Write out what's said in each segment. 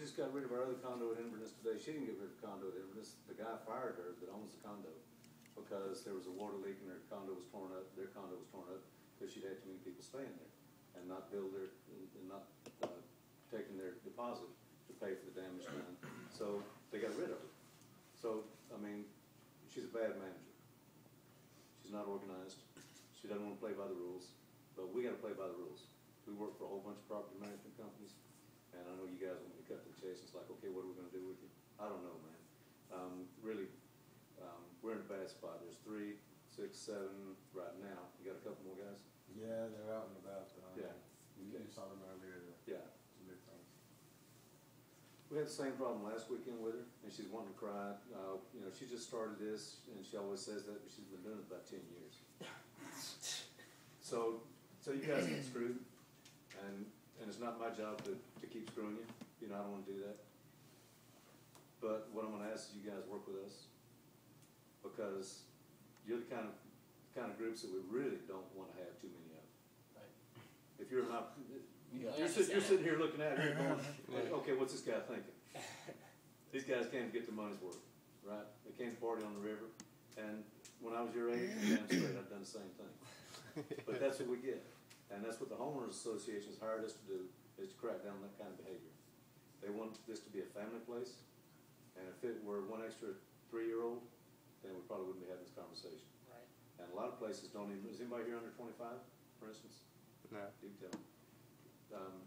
just got rid of our other condo at Inverness today. She didn't get rid of the condo at Inverness. The guy fired her that owns the condo because there was a water leak and their condo was torn up. Their condo was torn up because she'd had too many people staying there and not build their and not taking their deposit to pay for the damage done. So they got rid of her. So I mean, she's a bad manager. She's not organized. She doesn't want to play by the rules, but we got to play by the rules. We work for a whole bunch of property management companies. And I know you guys want me to cut to the chase. It's like, okay, what are we going to do with you? I don't know, man. Really, we're in a bad spot. There's 3, 6, 7 right now. You got a couple more guys? Yeah, they're out and about. Yeah. You saw them earlier. Yeah. Some big things. We had the same problem last weekend with her, and she's wanting to cry. You know, she just started this, and she always says that, but she's been doing it about 10 years. So you guys get screwed, and it's not my job to keep screwing you. You know, I don't want to do that. But what I'm going to ask is you guys work with us, because you're the kind of groups that we really don't want to have too many of. Right. If you're not, you're sitting here looking at it, going, okay, what's this guy thinking? These guys can't get their money's worth, right? They can't party on the river. And when I was your age, damn straight, I've done the same thing. But that's what we get. And that's what the homeowners association has hired us to do, is to crack down on that kind of behavior. They want this to be a family place, and if it were one extra 3-year-old, then we probably wouldn't be having this conversation. Right. And a lot of places don't even, is anybody here under 25, for instance? No. You can tell.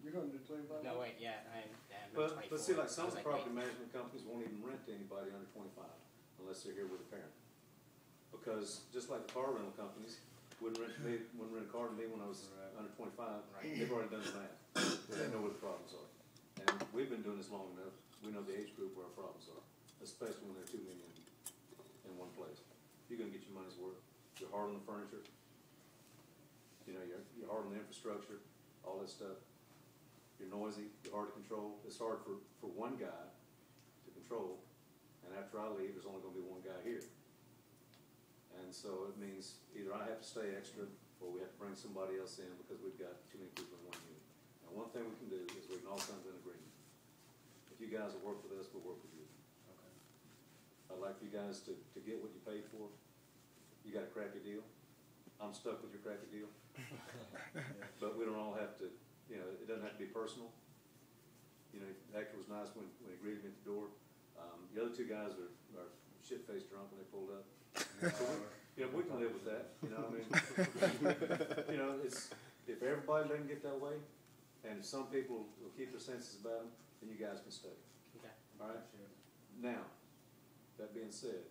You're going to do 25? No, wait, yeah, I'm But 24. see, like some I was property wait. management companies won't even rent to anybody under 25 unless they're here with a parent. Because just like the car rental companies wouldn't rent a car to me when I was under 25. Right. They've already done the math. They know where the problems are. And we've been doing this long enough. We know the age group where our problems are, especially when there are too many in one place. You're going to get your money's worth. You're hard on the furniture. You know, you're hard on the infrastructure, all that stuff. You're noisy. You're hard to control. It's hard for one guy to control. And after I leave, there's only going to be one guy here. And so it means either I have to stay extra or we have to bring somebody else in because we've got too many people in one unit. Now, one thing we can do is we can all come to an agreement. If you guys will work with us, we'll work with you. Okay. I'd like for you guys to get what you paid for. You got a crappy deal. I'm stuck with your crappy deal. But we don't all have to, you know, it doesn't have to be personal. You know, Hector was nice when he greeted me at the door. The other 2 guys are shit-faced drunk when they pulled up. So we can live with that. You know, I mean, you know, it's if everybody doesn't get that way, and if some people will keep their senses about them, then you guys can stay. Okay. All right. Now, that being said,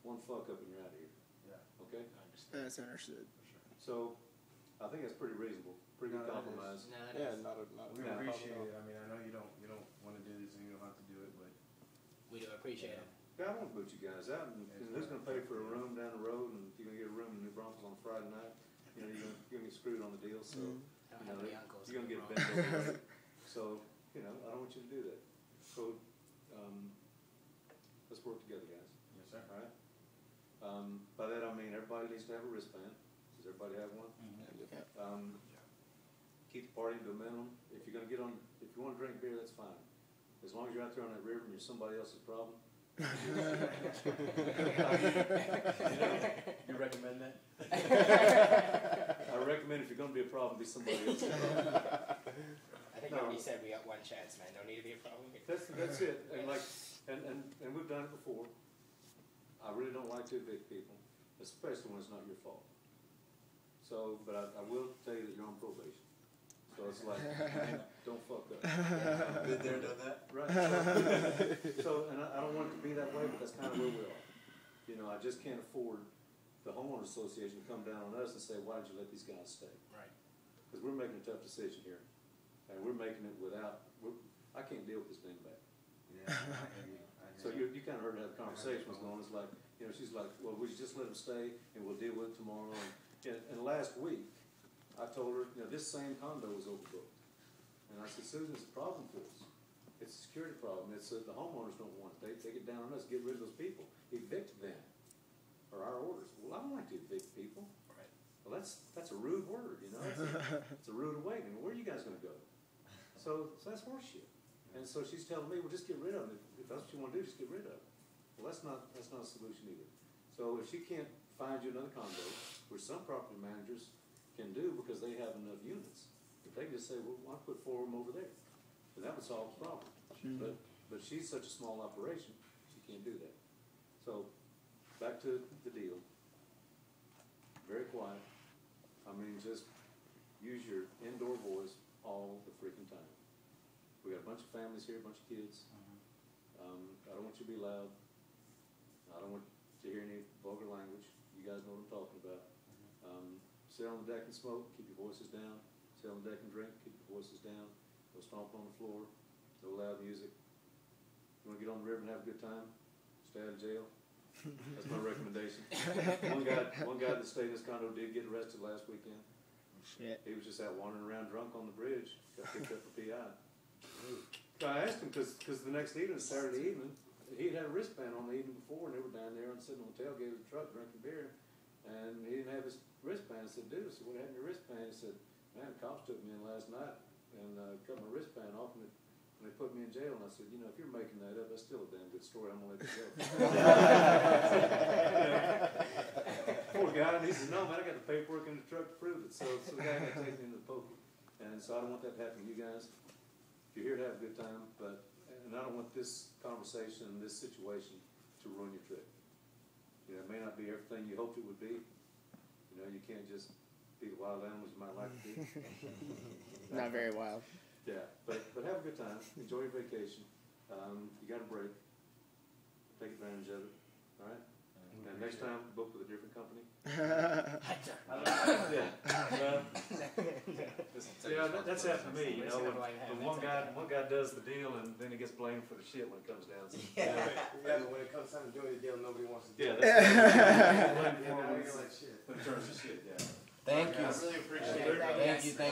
one fuck up and you're out of here. Yeah. Okay. I understand. That's understood. So, I think that's pretty reasonable. Pretty good compromise. No, that Yeah, is. not a We Yeah. appreciate it. I mean, I know you don't want to do this and you don't have to do it, but We do appreciate it. Yeah, I want to boot you guys out, and who's going to pay for a room down the road, and if you're going to get a room in New Braunfels on Friday night, you know, you're going to get screwed on the deal, so, I you don't know, have any uncles. you're going to get wrong. bent over. So, you know, I don't want you to do that. So, let's work together, guys. yes, sir. All right? By that I mean everybody needs to have a wristband. Does everybody have one? Keep the party to a minimum. If you're going to if you want to drink beer, that's fine. As long as you're out there on that river and you're somebody else's problem. You recommend that? I recommend if you're going to be a problem, be somebody else's problem. I think you already said we got one chance, man. Don't need to be a problem. That's it. And like, and we've done it before. I really don't like to evict people, especially when it's not your fault. So, but I will tell you that you're on probation. So it's like, don't fuck up. Been there, done that. Right. So and I don't want it to be that way, but that's kind of where we are. You know, I just can't afford the homeowners association to come down on us and say, why did you let these guys stay? Right. Because we're making a tough decision here, and we're making it without. I can't deal with this dingbat. Yeah. So you kind of heard how the conversation was going. It's like, you know, she's like, well, we should just let them stay, and we'll deal with it tomorrow. And last week, I told her, you know, this same condo was overbooked. And I said, Susan, it's a problem for us. It's a security problem. It's the homeowners don't want it. They get down on us, get rid of those people. Evict them. Or our orders. Well, I don't like to evict people. Right. Well, that's a rude word, you know. It's a rude awakening. Where are you guys going to go? So that's horseshit. And so she's telling me, well, just get rid of them. If that's what you want to do, just get rid of them. Well, that's not a solution either. So if she can't find you another condo, which some property managers can do because they have enough units, if they can just say, well, why put 4 of them over there? And that would solve the problem. But she's such a small operation, she can't do that. So back to the deal. Very quiet. I mean, just use your indoor voice all the freaking time. We got a bunch of families here, a bunch of kids. I don't want you to be loud. I don't want to hear any vulgar language. You guys know what I'm talking about. Sit on the deck and smoke, keep your voices down. Sit on the deck and drink, keep your voices down. Don't stomp on the floor. No loud music. You want to get on the river and have a good time? Stay out of jail. That's my recommendation. One guy that stayed in this condo did get arrested last weekend. Shit. He was just out wandering around drunk on the bridge. Got picked up for PI. I asked him because the next evening, Saturday evening, he'd had a wristband on the evening before, and they were down there and sitting on the tailgate of the truck drinking beer, and he didn't have his wristband. I said, dude, I said, what happened to your wristband? He said, man, the cops took me in last night and cut my wristband off, and they put me in jail. And I said, you know, if you're making that up, that's still a damn good story. I'm going to let you go. Poor guy, and he said, no, man, I got the paperwork in the truck to prove it. So the guy had to take me into the poker. And so I don't want that to happen to you guys. You're here to have a good time, and I don't want this conversation and this situation to ruin your trip. You know, it may not be everything you hoped it would be. You know, you can't just be the wild animals you might like to be. Not very wild. Yeah, but have a good time. Enjoy your vacation. You got a break. Take advantage of it. All right? And next time, book with a different company. That's happened to me. You know, when one guy does the deal, and then he gets blamed for the shit when it comes down. Yeah, but when it comes time to doing the deal, nobody wants to do it. Yeah, that's Now you're like shit. when it turns to shit. Yeah. Thank you. I really appreciate it. Thank you.